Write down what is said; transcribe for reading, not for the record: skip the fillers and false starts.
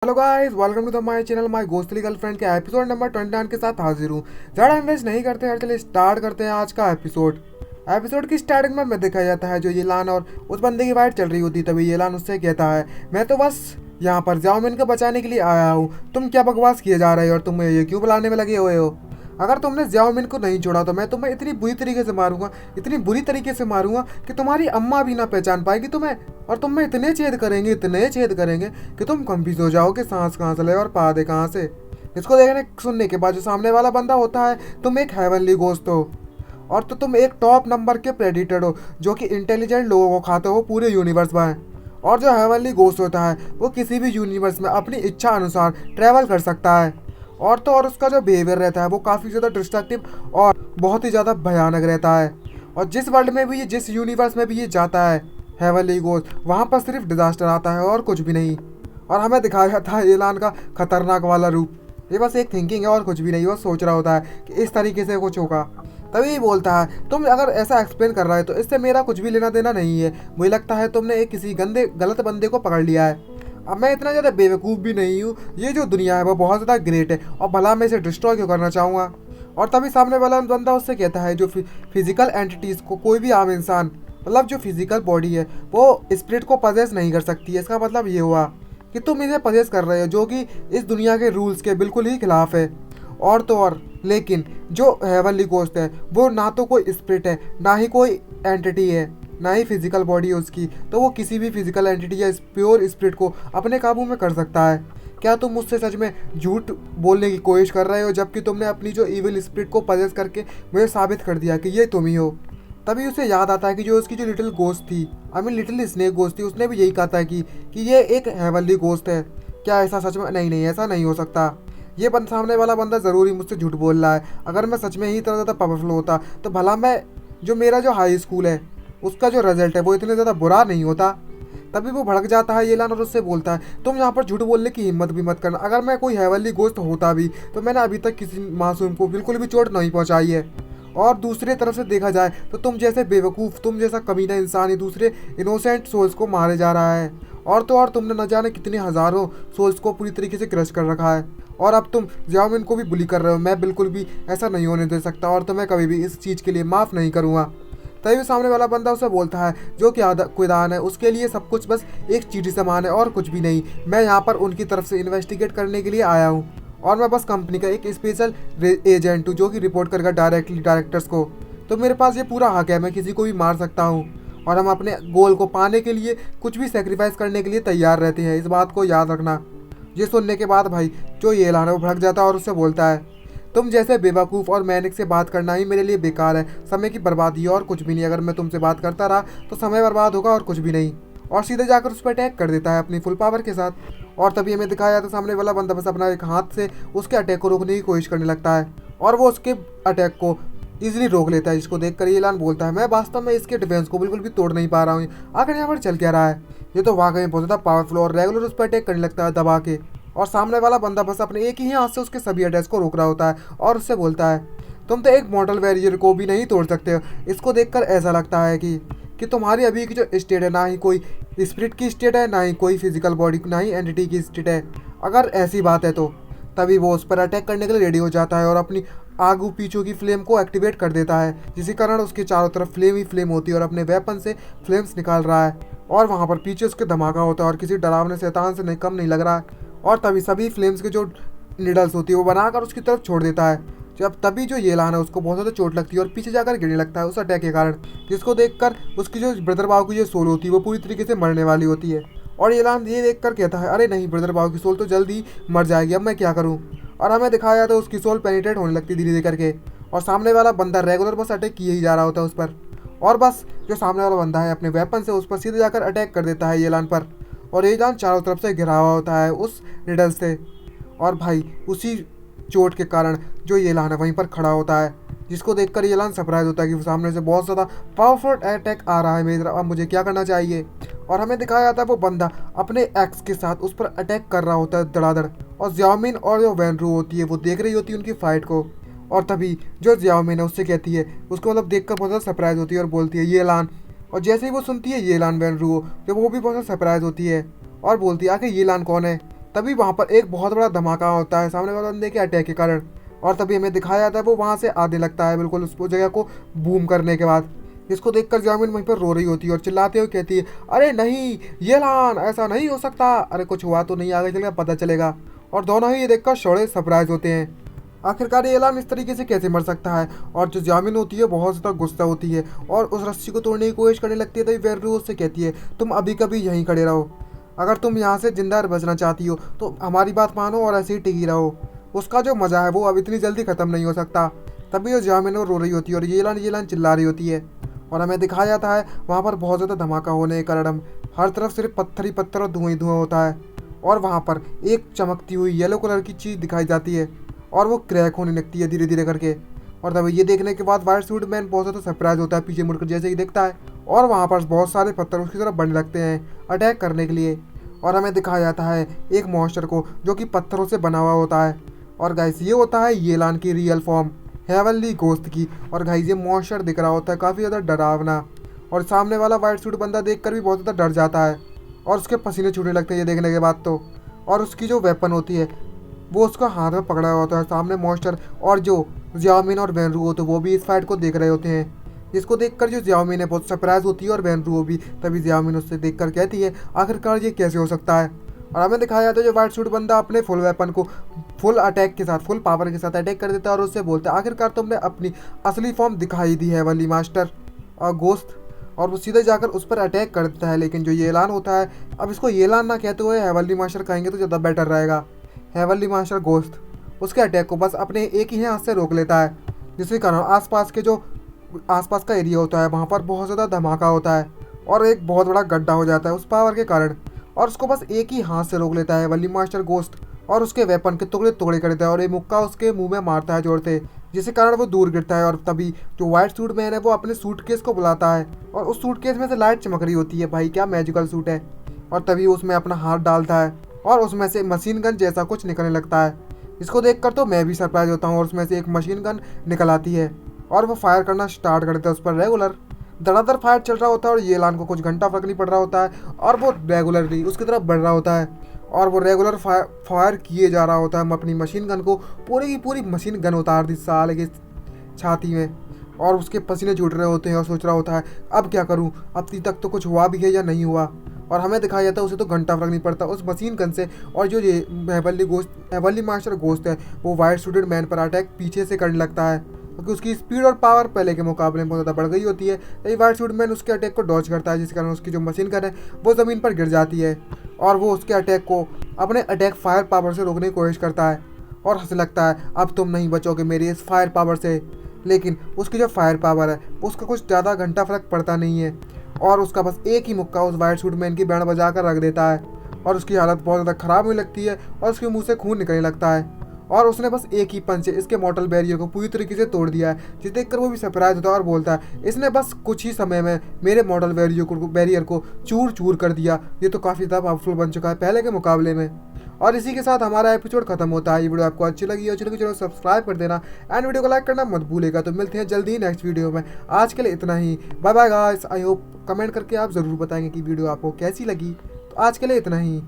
Hello guys, welcome to the my channel. My ghostly girlfriend के episode number 29 के साथ हाजिर हूँ। ज़्यादा इन्वेस्ट नहीं करते हैं, चलिए स्टार्ट करते हैं आज का एपिसोड की स्टार्टिंग में दिखाया जाता है जो येलान और उस बंदे की फाइट चल रही होती, तभी येलान उससे कहता है, मैं तो बस यहाँ पर जाओमिन को बचाने के लिए आया हूँ। तुम क्या बकवास किए जा रहे हो और तुम ये क्यों बुलाने में लगे हुए हो? अगर तुमने जियाओमिन को नहीं छोड़ा तो मैं तुम्हें इतनी बुरी तरीके से मारूंगा, इतनी बुरी तरीके से मारूंगा कि तुम्हारी अम्मा भी ना पहचान पाएगी तुम्हें। और तुम में इतने छेद करेंगे कि तुम कंफ्यूज हो जाओगे सांस कहाँ से ले और पा दे कहाँ से। इसको देखने सुनने के बाद जो सामने वाला बंदा होता है, तुम एक हेवनली गोस्ट हो और तो तुम एक टॉप नंबर के प्रेडिटर हो जो कि इंटेलिजेंट लोगों को खाते हो पूरे यूनिवर्स में। और जो हेवनली गोस्ट होता है वो किसी भी यूनिवर्स में अपनी इच्छा अनुसार ट्रैवल कर सकता है। और तो और उसका जो बिहेवियर रहता है वो काफ़ी ज़्यादा डिस्ट्रक्टिव और बहुत ही ज़्यादा भयानक रहता है। और जिस वर्ल्ड में भी ये, जिस यूनिवर्स में भी ये जाता है हेवनली गोस्ट, वहाँ पर सिर्फ डिजास्टर आता है और कुछ भी नहीं। और हमें दिखाया जाता है एलान का खतरनाक वाला रूप। ये बस एक थिंकिंग है और कुछ भी नहीं। वो सोच रहा होता है कि इस तरीके से कुछ होगा, तभी बोलता है, तुम अगर ऐसा एक्सप्लेन कर रहा है तो इससे मेरा कुछ भी लेना देना नहीं है। मुझे लगता है तुमने एक किसी गलत बंदे को पकड़ लिया है। अब मैं इतना ज़्यादा बेवकूफ़ भी नहीं हूँ। ये जो दुनिया है वो बहुत ज़्यादा ग्रेट है और भला मैं इसे डिस्ट्रॉय क्यों करना चाहूँगा। और तभी सामने वाला बंदा उससे कहता है, जो फिजिकल एंटिटीज़ को कोई भी आम इंसान, मतलब जो फिजिकल बॉडी है वो स्पिरिट को पजेस नहीं कर सकती है। इसका मतलब ये हुआ कि तुम इसे पजेस कर रहे हो, जो कि इस दुनिया के रूल्स के बिल्कुल ही खिलाफ है। और तो और लेकिन जो हेवनली गोस्ट है वो ना तो कोई स्पिरिट है, ना ही कोई एंटिटी है, ना ही फिजिकल बॉडी है उसकी, तो वो किसी भी फिजिकल एंटिटी या प्योर स्पिरिट को अपने काबू में कर सकता है। क्या तुम मुझसे सच में झूठ बोलने की कोशिश कर रहे हो, जबकि तुमने अपनी जो इविल स्पिरिट को पजेस करके मुझे साबित कर दिया कि ये तुम ही हो? तभी उसे याद आता है कि जो उसकी जो लिटिल गोस्ट थी, I mean little snake ghost थी, उसने भी यही कहा था कि ये एक हेवनली गोस्ट है। क्या ऐसा सच में? नहीं नहीं, ऐसा नहीं हो सकता। ये सामने वाला बंदा ज़रूरी मुझसे झूठ बोल रहा है। अगर मैं सच में ही इतना ज़्यादा पावरफुल होता तो भला मैं, जो मेरा जो हाई स्कूल है उसका जो रिजल्ट है वो इतने ज़्यादा बुरा नहीं होता। तभी वो भड़क जाता है येलान और उससे बोलता है, तुम यहाँ पर झूठ बोलने की हिम्मत भी मत करना। अगर मैं कोई हेवनली गोस्ट होता भी तो मैंने अभी तक किसी मासूम को बिल्कुल भी चोट नहीं पहुँचाई है। और दूसरी तरफ से देखा जाए तो तुम जैसे बेवकूफ़, तुम जैसा कमीना इंसान ही दूसरे इनोसेंट सोल्स को मारे जा रहा है। और तो और तुमने न जाने कितने हज़ारों सोल्स को पूरी तरीके से क्रश कर रखा है। और अब तुम जियाओमिन को भी बुली कर रहे हो। मैं बिल्कुल भी ऐसा नहीं होने दे सकता और तुम्हें कभी भी इस चीज़ के लिए माफ़ नहीं करूँगा। तभी सामने वाला बंदा उसे बोलता है, जो कि कुदान है उसके लिए सब कुछ बस एक चीटी समान है और कुछ भी नहीं। मैं यहाँ पर उनकी तरफ से इन्वेस्टिगेट करने के लिए आया हूँ और मैं बस कंपनी का एक स्पेशल एजेंट हूँ जो कि रिपोर्ट करेगा डायरेक्टली डायरेक्टर्स को। तो मेरे पास ये पूरा हक है, मैं किसी को भी मार सकता हूँ और हम अपने गोल को पाने के लिए कुछ भी सेक्रीफाइस करने के लिए तैयार रहते हैं। इस बात को याद रखना। ये सुनने के बाद भाई जो ये एलान है वो भड़क जाता है और उससे बोलता है, तुम जैसे बेवकूफ़ और मैनिक से बात करना ही मेरे लिए बेकार है, समय की बर्बादी और कुछ भी नहीं। अगर मैं तुमसे बात करता रहा तो समय बर्बाद होगा और कुछ भी नहीं। और सीधे जाकर उस पर अटैक कर देता है अपनी फुल पावर के साथ। और तभी हमें दिखाया तो सामने वाला बंदा बस अपना एक हाथ से उसके अटैक को रोकने की कोशिश करने लगता है और वो उसके अटैक को इजीली रोक लेता है। जिसको देखकर ये एलान बोलता है, मैं वास्तव में इसके डिफेंस को बिल्कुल भी तोड़ नहीं पा रहा हूँ। आखिर यहाँ पर चल क्या रहा है? ये तो वाकई में बहुत ज़्यादा पावरफुल और रेगुलर उस पर अटैक करने लगता है दबा के। और सामने वाला बंदा बस अपने एक ही हाथ से उसके सभी अटैक्स को रोक रहा होता है और उससे बोलता है, तुम तो एक मॉडल बैरियर को भी नहीं तोड़ सकते हो। इसको देखकर ऐसा लगता है कि तुम्हारी अभी की जो स्टेट है, ना ही कोई स्पिरिट की स्टेट है, ना ही कोई फिजिकल बॉडी, ना ही एंटिटी की स्टेट है। अगर ऐसी बात है तो तभी वो उस पर अटैक करने के लिए रेडी हो जाता है और अपनी आगू पीछू की फ्लेम को एक्टिवेट कर देता है, जिसके कारण उसके चारों तरफ फ्लेम ही फ्लेम होती है और अपने वेपन से फ्लेम्स निकाल रहा है। और वहाँ पर पीछे उसके धमाका होता है और किसी डरावने शैतान से नहीं कम नहीं लग रहा है। और तभी सभी फ्लेम्स के जो निडल्स होती है वो बनाकर उसकी तरफ छोड़ देता है। जब तभी जो येलान है उसको बहुत ज़्यादा चोट लगती है और पीछे जाकर गिरने लगता है उस अटैक के कारण, जिसको देखकर उसकी जो ब्रदर बाबू की जो सोल होती है वो पूरी तरीके से मरने वाली होती है। और येलान ये देखकर कहता है, अरे नहीं, ब्रदर बाबू की सोल तो जल्दी मर जाएगी, अब मैं क्या करूँ? और हमें दिखाया तो उसकी सोल पेनिट्रेट होने लगती धीरे धीरे करके और सामने वाला बंदा रेगुलर बस अटैक किए ही जा रहा होता है उस पर। और बस जो सामने वाला बंदा है अपने वेपन से उस पर सीधे जाकर अटैक कर देता है येलान पर। और येलान चारों तरफ से घिरा हुआ होता है उस निडल से। और भाई उसी चोट के कारण जो येलान है वहीं पर खड़ा होता है, जिसको देखकर येलान सरप्राइज होता है कि सामने से बहुत ज़्यादा पावरफुल अटैक आ रहा है मेरी तरफ, अब मुझे क्या करना चाहिए। और हमें दिखाया जाता है वो बंदा अपने एक्स के साथ उस पर अटैक कर रहा होता है धड़ाधड़। और जियाओमिन और जो वैनरू होती है वो देख रही होती है उनकी फाइट को। और तभी जो जियाओमिन है उससे कहती है, उसको मतलब देखकर बहुत ज़्यादा सरप्राइज होती है और बोलती है येलान। और जैसे ही वो सुनती है येलान वैनरू, तो वो भी बहुत ज़्यादा सरप्राइज होती है और बोलती है, आखिर येलान कौन है? तभी वहाँ पर एक बहुत बड़ा धमाका होता है सामने वाले बंदे के अटैक के कारण। और तभी हमें दिखाया जाता है वो वहाँ से आने लगता है बिल्कुल उस जगह को बूम करने के बाद। इसको देखकर जामिन वहीं पर रो रही होती है और चिल्लाते हुए कहती है, अरे नहीं ये लान, ऐसा नहीं हो सकता, अरे कुछ हुआ तो नहीं, आगे चलेगा पता चलेगा। और दोनों ही ये देखकर शोड़े सरप्राइज होते हैं। आखिरकार ये एलान इस तरीके से कैसे मर सकता है। और जो जामिन होती है बहुत ज़्यादा गुस्सा होती है और उस रस्सी को तोड़ने की कोशिश करने लगती है। तभी वेर्रू उससे कहती है, तुम अभी कभी यहीं खड़े रहो, अगर तुम यहाँ से जिंदा बचना चाहती हो तो हमारी बात मानो और ऐसे ही टिकी रहो। उसका जो मज़ा है वो अब इतनी जल्दी ख़त्म नहीं हो सकता। तभी वो जामिन रो रही होती है और ये लान चिल्ला रही होती है। और हमें दिखाया जाता है वहाँ पर बहुत ज़्यादा धमाका होने के कारण हर तरफ सिर्फ पत्थर ही पत्थर और धुआं ही धुआं होता है। और वहाँ पर एक चमकती हुई येलो कलर की चीज़ दिखाई जाती है और वो क्रैक होने लगती है धीरे धीरे करके। और तभी ये देखने के बाद व्हाइट सूट मैन बहुत ज़्यादा सरप्राइज होता है, पीछे मुड़कर जैसे ही देखता है और वहाँ पर बहुत सारे पत्थर उसकी तरफ बढ़ने लगते हैं अटैक करने के लिए। और हमें दिखाया जाता है एक मॉन्स्टर को जो कि पत्थरों से बना हुआ होता है। और गाइस ये होता है येलान की रियल फॉर्म, हेवनली घोस्ट की। और गाइस ये मॉन्स्टर दिख रहा होता है काफ़ी ज़्यादा डरावना। और सामने वाला वाइट सूट बंदा देखकर भी बहुत ज़्यादा डर जाता है और उसके पसीने छूटने लगते हैं ये देखने के बाद तो। और उसकी जो वेपन होती है वो उसका हाथ में पकड़ा हुआ होता है। सामने मॉन्स्टर और जो जियामिन और वेनरू होते हैं वो भी इस फाइट को देख रहे होते हैं। जिसको देखकर जो जियामिन है बहुत सरप्राइज होती है और वेनरू भी। तभी जियामिन उससे देखकर कहती है, आखिरकार ये कैसे हो सकता है। और हमें दिखाया जाता है जो वाइट सूट बंदा अपने फुल वेपन को फुल अटैक के साथ, फुल पावर के साथ अटैक कर देता है और उससे बोलता है, आखिरकार तुमने अपनी असली फॉर्म दिखाई दी है वली मास्टर और गोश्त। और वो सीधे जाकर उस पर अटैक कर देता है। लेकिन जो येलान होता है, अब इसको येलान ना कहते हुए हेवनली मास्टर कहेंगे तो ज़्यादा बेटर रहेगा, हेवनली मास्टर गोश्त उसके अटैक को बस अपने एक ही हाथ से रोक लेता है। जिसके कारण आसपास का एरिया होता है वहाँ पर बहुत ज़्यादा धमाका होता है और एक बहुत बड़ा गड्ढा हो जाता है उस पावर के कारण। और उसको बस एक ही हाथ से रोक लेता है वली मास्टर गोश्त और उसके वेपन के टुकड़े टुकड़े कर देता है और एक मुक्का उसके मुंह में मारता है जोर से, जिसके कारण वो दूर गिरता है। और तभी जो व्हाइट सूट मैन है वो अपने सूटकेस को बुलाता है और उस सूटकेस में से लाइट चमक रही होती है, भाई क्या मैजिकल सूट है। और तभी उसमें अपना हाथ डालता है और उसमें से मशीन गन जैसा कुछ निकलने लगता है। इसको देखकर तो मैं भी सरप्राइज होता हूँ और उसमें से एक मशीन गन निकल आती है और वो फायर करना स्टार्ट कर देता है उस पर रेगुलर। धड़ाधड़ फायर चल रहा होता है और येलान को कुछ घंटा फर्क नहीं पड़ रहा होता है और वो रेगुलरली उसकी तरफ बढ़ रहा होता है और वो रेगुलर फायर किए जा रहा होता है अपनी मशीन गन को। पूरी की पूरी मशीन गन उतार दी साले की छाती में और उसके पसीने छूट रहे होते हैं और सोच रहा होता है अब क्या करूं, अब तक तो कुछ हुआ भी है या नहीं हुआ। और हमें दिखाया जाता है उसे तो घंटा फर्क नहीं पड़ता उस मशीन गन से। और जो ये हेवनली मास्टर गोश्त है वो वाइट सूटेड मैन पर अटैक पीछे से करने लगता है क्योंकि उसकी स्पीड और पावर पहले के मुकाबले में बहुत ज़्यादा बढ़ गई होती है। तभी वाइट सूट मैन उसके अटैक को डॉज करता है जिस कारण उसकी जो मशीन गन है वो ज़मीन पर गिर जाती है और वो उसके अटैक को अपने अटैक फायर पावर से रोकने की कोशिश करता है और हंसने लगता है, अब तुम नहीं बचोगे मेरी इस फायर पावर से। लेकिन उसकी जो फायर पावर है उसका कुछ ज़्यादा घंटा फर्क पड़ता नहीं है और उसका बस एक ही मुक्का उस वाइट सूट मैन की बैंड बजा कर रख देता है और उसकी हालत बहुत ज़्यादा ख़राब होने लगती है और उसके मुंह से खून निकलने लगता है। और उसने बस एक ही पंच से इसके मॉर्टल बैरियर को पूरी तरीके से तोड़ दिया है, जिसे देखकर वो भी सरप्राइज होता है और बोलता है, इसने बस कुछ ही समय में मेरे मॉर्टल बैरियर को चूर चूर कर दिया, ये तो काफ़ी ज़्यादा पावरफुल बन चुका है पहले के मुकाबले में। और इसी के साथ हमारा एपिसोड खत्म होता है। ये वीडियो आपको अच्छी लगी चलो सब्सक्राइब कर देना एंड वीडियो को लाइक करना मत भूलेगा। तो मिलते हैं जल्दी ही नेक्स्ट वीडियो में, आज के लिए इतना ही, bye bye guys. I hope comment करके आप ज़रूर बताएंगे कि वीडियो आपको कैसी लगी। तो आज के लिए इतना ही।